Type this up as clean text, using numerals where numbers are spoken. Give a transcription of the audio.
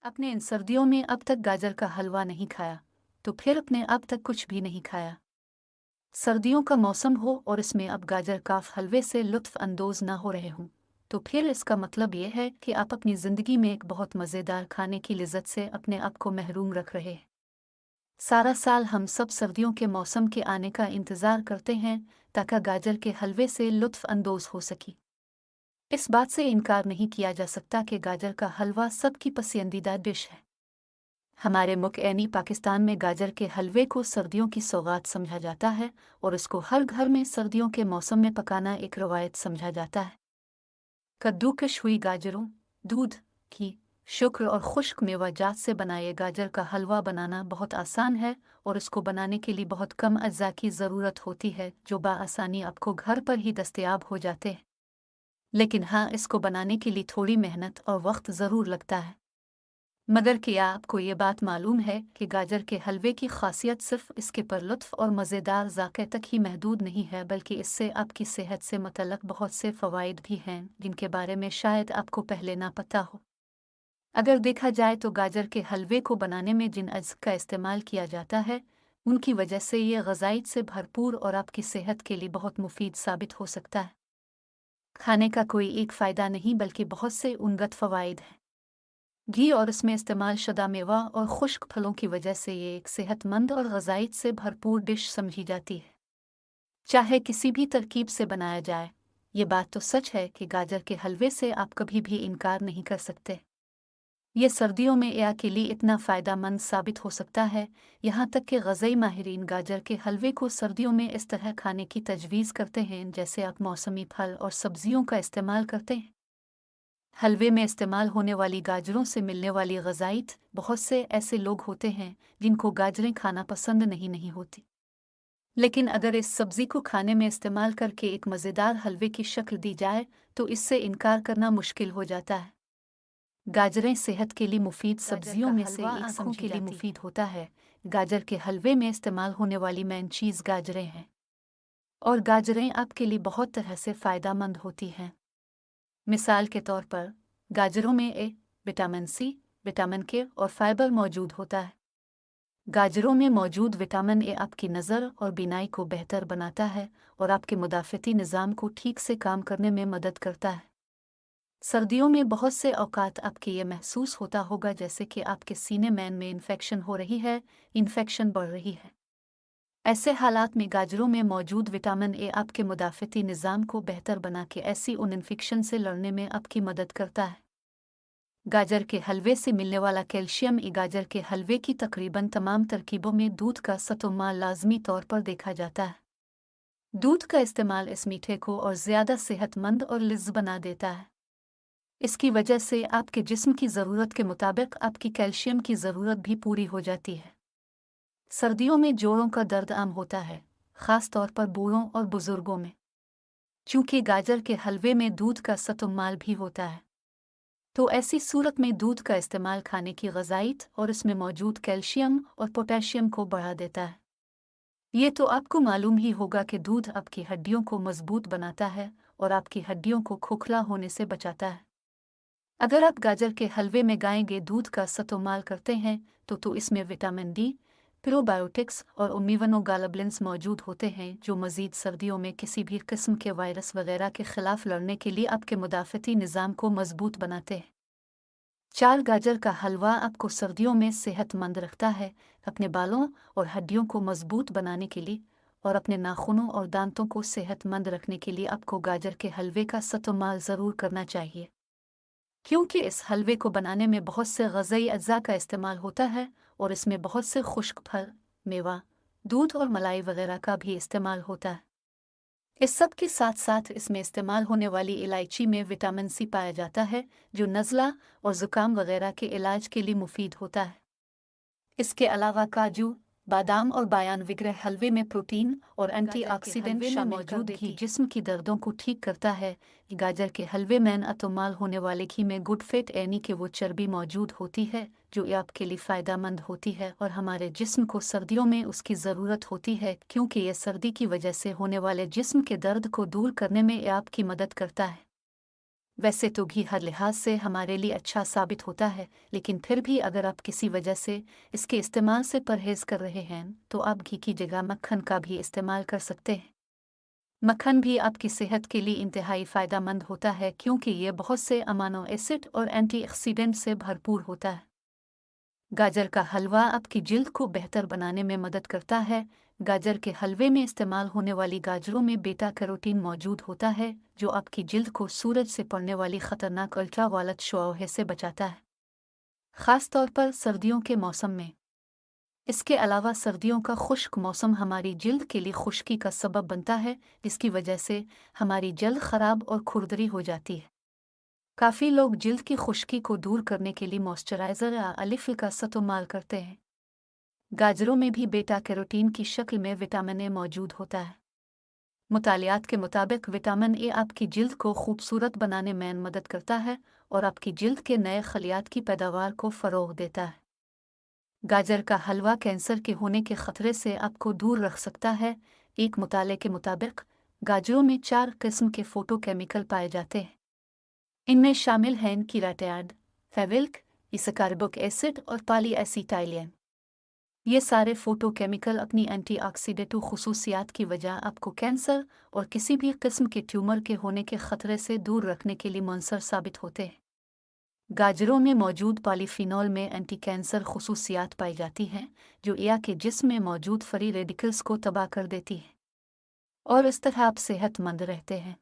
आपने इन सर्दियों में अब तक गाजर का हलवा नहीं खाया, तो फिर आपने अब तक कुछ भी नहीं खाया। सर्दियों का मौसम हो और इसमें अब गाजर का हलवे से लुत्फ अंदोज ना हो रहे हों, तो फिर इसका मतलब ये है कि आप अपनी ज़िंदगी में एक बहुत मज़ेदार खाने की लिज़्ज़त से अपने आप को महरूम रख रहे हैं। सारा साल हम सब सर्दियों के मौसम के आने का इंतज़ार करते हैं ताकि गाजर के हलवे से लुत्फ अंदोज हो सकी। इस बात से इनकार नहीं किया जा सकता कि गाजर का हलवा सबकी पसंदीदा डिश है। हमारे मुल्क पाकिस्तान में गाजर के हलवे को सर्दियों की सौगात समझा जाता है और इसको हर घर में सर्दियों के मौसम में पकाना एक रवायत समझा जाता है। कद्दूकश हुई गाजरों, दूध, घी, शुक्र और खुश्क मेवाजात से बनाए गाजर का हलवा बनाना बहुत आसान है और इसको बनाने के लिए बहुत कम अज्जा की ज़रूरत होती है जो बआसानी आपको घर पर ही दस्तयाब हो जाते हैं। लेकिन हाँ, इसको बनाने के लिए थोड़ी मेहनत और वक्त ज़रूर लगता है। मगर क्या आपको ये बात मालूम है कि गाजर के हलवे की खासियत सिर्फ इसके परलुत्फ और मज़ेदार ज़ाक़े तक ही महदूद नहीं है, बल्कि इससे आपकी सेहत से मुतल्लक़ बहुत से फ़वाइद भी हैं जिनके बारे में शायद आपको पहले ना पता हो। अगर देखा जाए तो गाजर के हलवे को बनाने में जिन अज्ज़ का इस्तेमाल किया जाता है, उनकी वजह से ये ग़ज़ाइयत से भरपूर और आपकी सेहत के लिए बहुत मुफीद साबित हो सकता है। खाने का कोई एक फ़ायदा नहीं बल्कि बहुत से उनगत फ़वाइद हैं। घी और इसमें इस्तेमाल शुदा मेवा और खुश्क फलों की वजह से ये एक सेहतमंद और ग़ज़ाइयत से भरपूर डिश समझी जाती है। चाहे किसी भी तरकीब से बनाया जाए, ये बात तो सच है कि गाजर के हलवे से आप कभी भी इनकार नहीं कर सकते। ये सर्दियों में या के लिए इतना फ़ायदेमंद साबित हो सकता है, यहाँ तक कि ग़ज़ाई माहिरीन गाजर के हलवे को सर्दियों में इस तरह खाने की तजवीज़ करते हैं जैसे आप मौसमी फल और सब्जियों का इस्तेमाल करते हैं। हलवे में इस्तेमाल होने वाली गाजरों से मिलने वाली ग़ज़ाइयत, बहुत से ऐसे लोग होते हैं जिनको गाजरें खाना पसंद नहीं होती। लेकिन अगर इस सब्ज़ी को खाने में इस्तेमाल करके एक मज़ेदार हलवे की शक्ल दी जाए तो इससे इनकार करना मुश्किल हो जाता है। गाजरें सेहत के लिए मुफीद सब्जियों में से एक आँखों के लिए मुफीद होता है। गाजर के हलवे में इस्तेमाल होने वाली मेन चीज़ गाजरें हैं और गाजरें आपके लिए बहुत तरह से फ़ायदेमंद होती हैं। मिसाल के तौर पर गाजरों में ए, विटामिन सी, विटामिन के और फाइबर मौजूद होता है। गाजरों में मौजूद विटामिन ए आपकी नज़र और बीनाई को बेहतर बनाता है और आपके मुदाफ़ती निज़ाम को ठीक से काम करने में मदद करता है। सर्दियों में बहुत से औकात आपके ये महसूस होता होगा जैसे कि आपके सीने में इन्फेक्शन हो रही है, इन्फेक्शन बढ़ रही है। ऐसे हालात में गाजरों में मौजूद विटामिन ए आपके मुदाफ़ती निज़ाम को बेहतर बना के ऐसी उन इन्फेक्शन से लड़ने में आपकी मदद करता है। गाजर के हलवे से मिलने वाला कैल्शियम गाजर के हलवे की तकरीबन तमाम तरकीबों में दूध का सतुम्मा लाजमी तौर पर देखा जाता है। दूध का इस्तेमाल इस मीठे को और ज़्यादा सेहतमंद और लिज़्ज़ बना देता है। इसकी वजह से आपके जिस्म की ज़रूरत के मुताबिक आपकी कैल्शियम की ज़रूरत भी पूरी हो जाती है। सर्दियों में जोड़ों का दर्द आम होता है, ख़ास तौर पर बूढ़ों और बुज़ुर्गों में। चूँकि गाजर के हलवे में दूध का सतुम्माल भी होता है, तो ऐसी सूरत में दूध का इस्तेमाल खाने की ग़ज़ाइयत और इसमें मौजूद कैल्शियम और पोटेशियम को बढ़ा देता है। ये तो आपको मालूम ही होगा कि दूध आपकी हड्डियों को मज़बूत बनाता है और आपकी हड्डियों को खोखला होने से बचाता है। अगर आप गाजर के हलवे में गाय के दूध का सतुम्माल करते हैं तो इसमें विटामिन डी, प्रोबायोटिक्स और इम्यूनोग्लोबुलिन्स मौजूद होते हैं जो मज़ीद सर्दियों में किसी भी किस्म के वायरस वगैरह के ख़िलाफ़ लड़ने के लिए आपके मुदाफ़ती निज़ाम को मज़बूत बनाते हैं। चार गाजर का हलवा आपको सर्दियों में सेहतमंद रखता है, अपने बालों और हड्डियों को मज़बूत बनाने के लिए और अपने नाखूनों और दांतों को सेहतमंद रखने के लिए आपको गाजर के हलवे का सतुम्माल ज़रूर करना चाहिए। क्योंकि इस हलवे को बनाने में बहुत से ग़ज़ाई अज्जा का इस्तेमाल होता है और इसमें बहुत से खुश्क फल, मेवा, दूध और मलाई वगैरह का भी इस्तेमाल होता है। इस सब के साथ साथ इसमें इस्तेमाल होने वाली इलायची में विटामिन सी पाया जाता है जो नज़ला और ज़ुकाम वगैरह के इलाज के लिए मुफीद होता है। इसके अलावा काजू, बादाम और बायान विग्रह हलवे में प्रोटीन और एंटीऑक्सीडेंट मौजूद घी जिस्म की दर्दों को ठीक करता है। गाजर के हलवे में इस्तेमाल होने वाले घी में गुड फैट यानी कि वो चर्बी मौजूद होती है जो आपके लिए फ़ायदेमंद होती है और हमारे जिस्म को सर्दियों में उसकी ज़रूरत होती है क्योंकि यह सर्दी की वजह से होने वाले जिस्म के दर्द को दूर करने में आपकी मदद करता है। वैसे तो घी हर लिहाज से हमारे लिए अच्छा साबित होता है, लेकिन फिर भी अगर आप किसी वजह से इसके इस्तेमाल से परहेज कर रहे हैं तो आप घी की जगह मक्खन का भी इस्तेमाल कर सकते हैं। मक्खन भी आपकी सेहत के लिए इंतहाई फ़ायदेमंद होता है क्योंकि ये बहुत से अमाइनो एसिड और एंटीऑक्सीडेंट से भरपूर होता है। गाजर का हलवा आपकी जिल्द को बेहतर बनाने में मदद करता है। गाजर के हलवे में इस्तेमाल होने वाली गाजरों में बीटा कैरोटीन मौजूद होता है, जो आपकी जिल्द को सूरज से पड़ने वाली खतरनाक अल्ट्रावायलेट शुआओं से बचाता है, ख़ास तौर पर सर्दियों के मौसम में। इसके अलावा सर्दियों का खुश्क मौसम हमारी जिल्द के लिए खुश्की का सबब बनता है, जिसकी वजह से हमारी जल्द ख़राब और खुरदरी हो जाती है। काफ़ी लोग जिल्द की खुश्की को दूर करने के लिए मॉइस्चराइज़र या ऑलिव का इस्तेमाल करते हैं। गाजरों में भी बीटा कैरोटीन की शक्ल में विटामिन ए मौजूद होता है। मुतालियात के मुताबिक विटामिन ए आपकी जिल्द को खूबसूरत बनाने में मदद करता है और आपकी जिल्द के नए खलियात की पैदावार को फ़रोग़ देता है। गाजर का हलवा कैंसर के होने के खतरे से आपको दूर रख सकता है। एक मुताले के मुताबिक गाजरों में 4 किस्म के फोटोकेमिकल पाए जाते हैं। इनमें शामिल हैं कीराटियाड, फेविल्क, इसकार्बोक एसिड और पॉलीएसिटाइलिन। ये सारे फोटोकेमिकल अपनी एंटीऑक्सीडेंट खुसूसियात की वजह आपको कैंसर और किसी भी किस्म के ट्यूमर के होने के खतरे से दूर रखने के लिए मौसर साबित होते हैं। गाजरों में मौजूद पॉलीफिनॉल में एंटी कैंसर खुसूसियात पाई जाती हैं, जो या के जिस्म में मौजूद फ्री रेडिकल्स को तबाह कर देती हैं और इस तरह आप सेहतमंद रहते हैं।